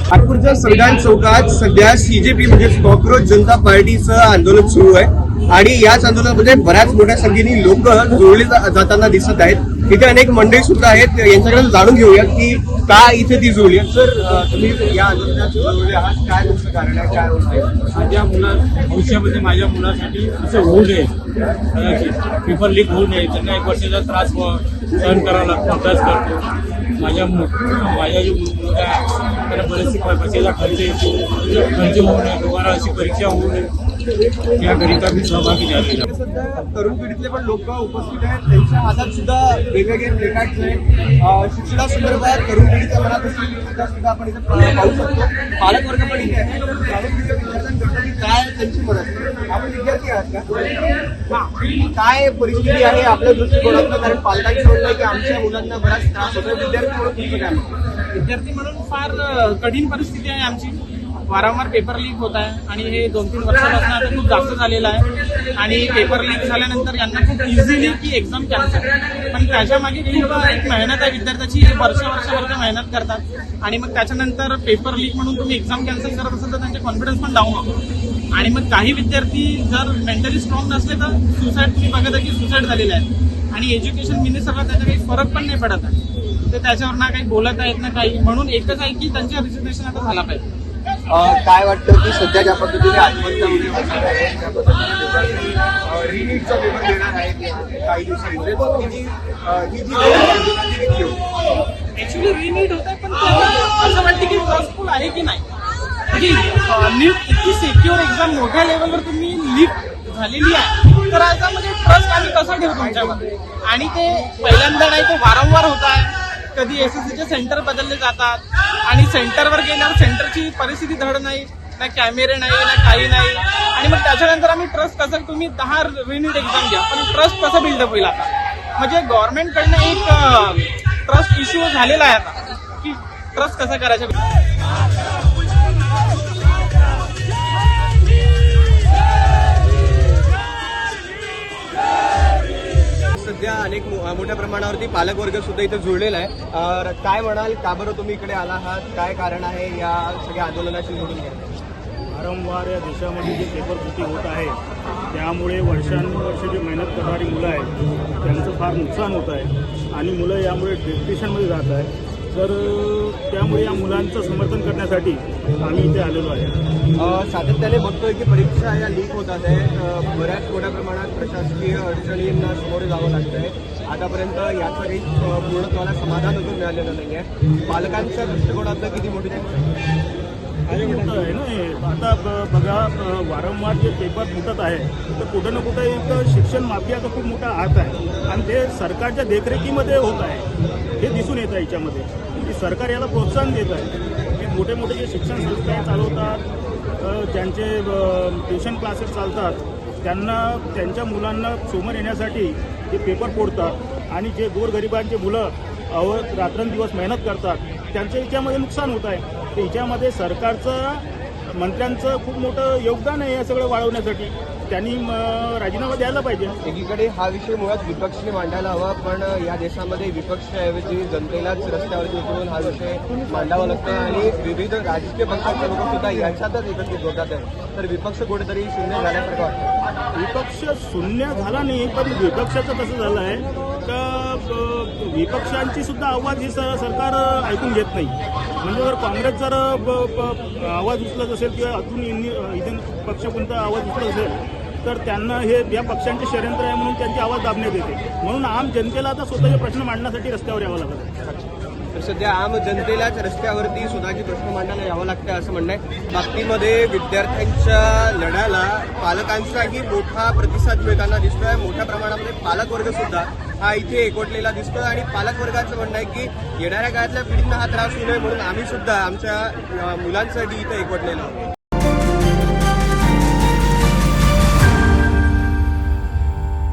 नागपूरच्या संविधान चौकात सध्या सीजेपी म्हणजे कॉक्रोच जनता पार्टीचं आंदोलन सुरू आहे आणि याच आंदोलनामध्ये बऱ्याच मोठ्या संख्येने लोक जोडले जाताना दिसत आहेत। इथे अनेक मंडळी सुद्धा आहेत, यांच्याकडे जाणून घेऊया की का इथे ती जोडली। सर, तुम्ही या आंदोलनात जोडले आहात, काय तुमचं कारण आहे, काय होत आहे? माझ्या भविष्यामध्ये माझ्या मुलासाठी असं होऊ नये, पेपर लीक होऊ नये, त्यांना 1 वर्षाचा त्रास सहन करावा लागतो, अभ्यास करतो। माझ्या जो मुलगा आहे त्याला बरेचसे पैशाचा खर्च होऊ नये, तुम्हाला अशी परीक्षा होऊ नये याकरिता मी सहभागी झालेला। सध्या तरुण पिढीतले पण लोक उपस्थित आहेत, त्यांच्या हातात सुद्धा वेगवेगळे प्लेकार्ड्स आहेत। शिक्षणासंदर्भात तरुण पिढीच्या मनात असलेली सुद्धा आपण इथे पाहू शकतो। पालक वर्ग पण इथे आहे, विद्यार्थ्यांसाठी काय त्यांची मदत। आपण विद्यार्थी आहात का? काय परिस्थिती आहे आपल्या दृष्टिकोनातून? कारण पालकांचं म्हणणं आहे की आमच्या मुलांना बराच त्रास होतो। विद्यार्थी म्हणून तुमचं काय? विद्यार्थी म्हणून फार कठीण परिस्थिती आहे आमची। वारंवार पेपर लीक होत आहे आणि हे 2-3 वर्षापासून आता खूप जास्त झालेलं आहे आणि पेपर लीक झाल्यानंतर यांना खूप इझिली की एक्झाम कॅन्सल, पण त्याच्या मागे खूप एक मेहनत आहे विद्यार्थ्याची, वर्ष मेहनत करतात आणि मग त्याच्यानंतर पेपर लीक म्हणून तुम्ही एक्झाम कॅन्सल करत असाल तर त्यांचे कॉन्फिडन्स पण डाऊन होतो आणि मग काही विद्यार्थी जर मेंटली स्ट्रॉंग नसले तर सुसाईड, तुम्ही बघत आहे की सुसाईड झालेले आहेत आणि एज्युकेशन मिनिस्टरला त्याचा काही फरक पण नाही पडत आहे, ते त्याच्यावर ना काही बोलत आहेत ना काही। म्हणून एकच आहे की त्यांच्या रिझर्वेशन आता झाला पाहिजे। काय वाटतं की सध्या ज्या पद्धतीने आत्महत्या रिनीटचा पेपर देणार आहे काही दिवसांमध्ये, ऍक्च्युली रिनीट होत आहे, पण असं वाटतं की ट्रस्टफुल आहे की नाही, नीट इतकी सिक्युअर एक्झाम मोठ्या लेवलवर तुम्ही लीक झालेली आहे तर याच्यामध्ये ट्रस्ट आम्ही कसा ठेवू तुमच्यामध्ये? आणि ते पहिल्यांदा नाही, ते वारंवार होत आहे। कधी एसएससीचे सेंटर बदलले जातात आणि सेंटरवर गेल्यावर सेंटरची परिस्थिती धड नाही, ना कॅमेरे नाही, ना काही नाही आणि मग त्याच्यानंतर आम्ही ट्रस्ट कसं, तुम्ही 10 रिनीट एक्झाम घ्या पण ट्रस्ट कसं बिल्डअप होईल आता? म्हणजे गव्हर्नमेंटकडनं एक ट्रस्ट इश्यू झालेला आहे आता की ट्रस्ट कसं करायचं। सध्या अनेक मोठ्या प्रमाणावरती पालक वर्ग सुद्धा इथे जुळलेला आहे। काय म्हणाल, का बरं तुम्ही इकडे आला आहात, काय कारण आहे या सगळ्या आंदोलनाशी जोडून घ्या? वारंवार या देशामध्ये जे पेपर फुटी होत आहे त्यामुळे वर्षानुवर्ष जे मेहनत करणारी मुलं आहेत त्यांचं फार नुकसान होत आहे आणि मुलं यामुळे डिप्रेशनमध्ये जात आहे। तर त्यामुळे या मुलांचं समर्थन करण्यासाठी आम्ही इथे आलेलो आहे। सातत्याने बघतोय की परीक्षा या लीक होतात आहे, बऱ्याच मोठ्या प्रमाणात प्रशासकीय अडचणींना सामोरे जावं लागतं आहे। आतापर्यंत याचं काही पूर्णत्वाला समाधान अजून मिळालेलं नाही आहे। पालकांच्या दृष्टिकोनातलं किती मोठी मोठं आहे ना। आता बघा, वारंवार जे पेपर फुटत आहे तर कुठं ना कुठं एक शिक्षण माफियाचा खूप मोठा हात आहे आणि ते सरकारच्या देखरेखीमध्ये होत आहे, हे दिसून येतं याच्यामध्ये की सरकार याला प्रोत्साहन देत आहे। हे मोठे मोठे जे शिक्षण संस्था चालवतात, ज्यांचे ट्युशन क्लासेस चालतात, त्यांना त्यांच्या मुलांना समोर येण्यासाठी ते पेपर फोडतात आणि जे गोरगरिबांचे मुलं रात्रंदिवस मेहनत करतात त्यांच्या याच्यामध्ये नुकसान होत आहे। याच्यामध्ये सरकारचं, मंत्र्यांचं खूप मोठं योगदान आहे या सगळं वाढवण्यासाठी, त्यांनी राजीनामा द्यायला पाहिजे। एकीकडे हा विषय मुळात विपक्षाने मांडायला हवा, पण या देशामध्ये विपक्षाऐवजी जनतेलाच रस्त्यावरती उतरून हा विषय मांडावा लागतो आणि विविध राजकीय पक्षाचे लोक सुद्धा यांच्यातच एकत्रित होतात आहे। तर विपक्ष कुठेतरी शून्य झाल्यासारखं वाटतं। विपक्ष शून्य झाला नाही, पण विपक्षाचं कसं झालं आहे का विपक्षांची सुद्धा आवाज हे सरकार ऐकून घेत नाही। म्हणजे जर काँग्रेस जर आवाज उचलत असेल किंवा अजून इथे पक्ष कोणता आवाज उचलत असेल तर त्यांना हे या पक्षांचे षडयंत्र आहे म्हणून त्यांची आवाज दाबण्यात येते। म्हणून आम जनतेला आता स्वतःचे प्रश्न मांडण्यासाठी रस्त्यावर यावं लागतं। तर सध्या आम जनतेलाच रस्त्यावरती स्वतःचे प्रश्न मांडायला यावं लागतं असं म्हणणं आहे। बाबतीमध्ये विद्यार्थ्यांच्या लढ्याला पालकांचाही मोठा प्रतिसाद मिळताना दिसतोय। मोठ्या प्रमाणामध्ये पालक वर्ग सुद्धा हा इथे एकवटलेला दिसतोय आणि पालक वर्गाचं म्हणणं आहे की येणाऱ्या काळातल्या पिढींना हा त्रास होऊ नये म्हणून आम्ही सुद्धा आमच्या मुलांसाठी इथे एकवटलेलो आहोत।